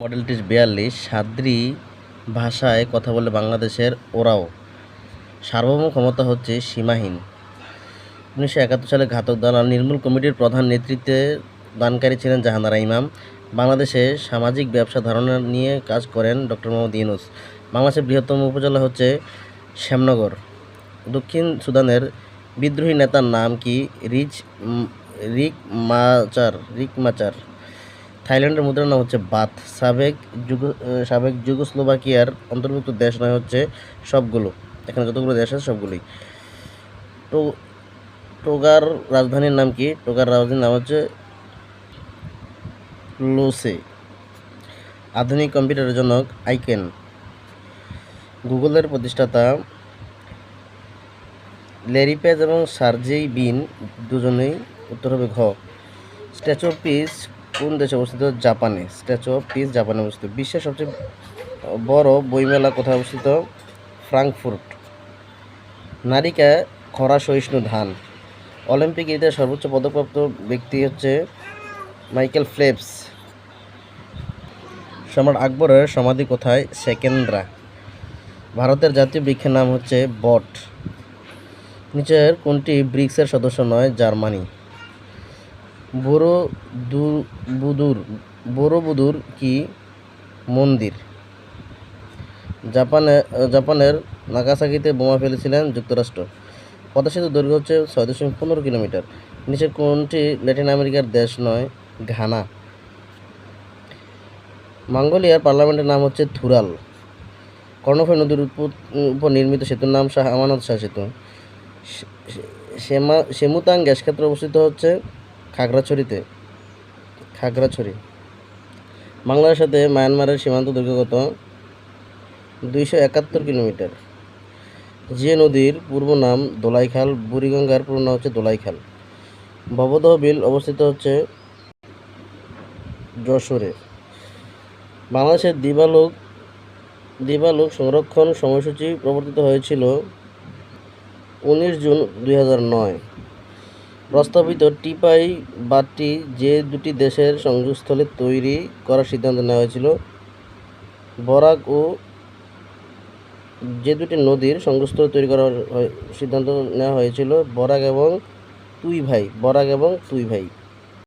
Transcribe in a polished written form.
Model টি 42 সাদ্রি ভাষায় কথা বলে বাংলাদেশের ওরাও। সার্বভৌম ক্ষমতা হচ্ছে সীমাহীন। 1971 সালে ঘাতক দালাল নির্মূল কমিটির প্রধান নেতৃত্বে দানকারী ছিলেন জাহানারা ইমাম। বাংলাদেশে সামাজিক ব্যবসা ধারণা নিয়ে কাজ করেন ডক্টর মোহাম্মদ ইউনূস। বাংলাদেশের বৃহত্তম উপজেলা হচ্ছে শ্যামনগর। দক্ষিণ সুদানের বিদ্রোহী নেতার নাম কি? রিক মাচার। থাইল্যান্ডের মুদ্রার নাম হচ্ছে বাথ। সাবেক যুগোস্লোভাকিয়ার অন্তর্ভুক্ত দেশ নয় হচ্ছে সবগুলো। এখানে যতগুলো দেশ আছে সবগুলোই। টোগার রাজধানীর নাম কি? টোগার রাজধানীর নাম হচ্ছে লোসে। আধুনিক কম্পিউটারের জনক আইকেন। গুগলের প্রতিষ্ঠাতা ল্যারি পেজ এবং সার্জেই বিন দুজনেই। উত্তর হবে ঘ। স্ট্যাচু অফ পিস কোন দেশে অবস্থিত? জাপানে। স্ট্যাচু অফ পিস জাপানে অবস্থিত। বিশ্বের সবচেয়ে বড় বইমেলা কোথায় অবস্থিত? ফ্রাঙ্কফুর্ট। নারিকা খরা সহিষ্ণু ধান। অলিম্পিক ইতিহাসে সর্বোচ্চ পদকপ্রাপ্ত ব্যক্তি হচ্ছে মাইকেল ফেলপস। সম্রাট আকবরের সমাধি কোথায়? সেকেন্দ্রা। ভারতের জাতীয় বৃক্ষের নাম হচ্ছে বট। নিচের কোনটি ব্রিক্সের সদস্য নয়? জার্মানি। বোরোবুদুর কি মন্দির? জাপানের নাগাসাকিতে বোমা ফেলেছিলেন যুক্তরাষ্ট্র। পদ্মা সেতুর দৈর্ঘ্য হচ্ছে 6.15 কিলোমিটার। নিচের কোনটি ল্যাটিন আমেরিকার দেশ নয়? ঘানা। মঙ্গোলিয়ার পার্লামেন্টের নাম হচ্ছে থুরাল। কর্ণফুলী নদীর উপর নির্মিত সেতুর নাম শাহ আমানত শাহ সেতু। সেমুতাং গ্যাস ক্ষেত্র অবস্থিত হচ্ছে খাগড়াছড়ি। বাংলাদেশের সাথে মায়ানমারের সীমান্ত দৈর্ঘ্য কত? 271 কিলোমিটার। যে নদীর পূর্ব নাম দোলাইখাল, বুড়িগঙ্গার পূর্ব নাম হচ্ছে দোলাইখাল। ভবদহ বিল অবস্থিত হচ্ছে যশোরে। বাংলাদেশের দিবালোক সংরক্ষণ সময়সূচি প্রবর্তিত হয়েছিল 19 জুন 2009। প্রস্তাবিত টিপাই বাঁধটি যে দুটি দেশের সংযোগস্থলে তৈরি করার সিদ্ধান্ত নেওয়া হয়েছিল? বরাক ও যে দুটি নদীর সংযোগস্থলে তৈরি করার সিদ্ধান্ত নেওয়া হয়েছিল? বরাক এবং তুই ভাই।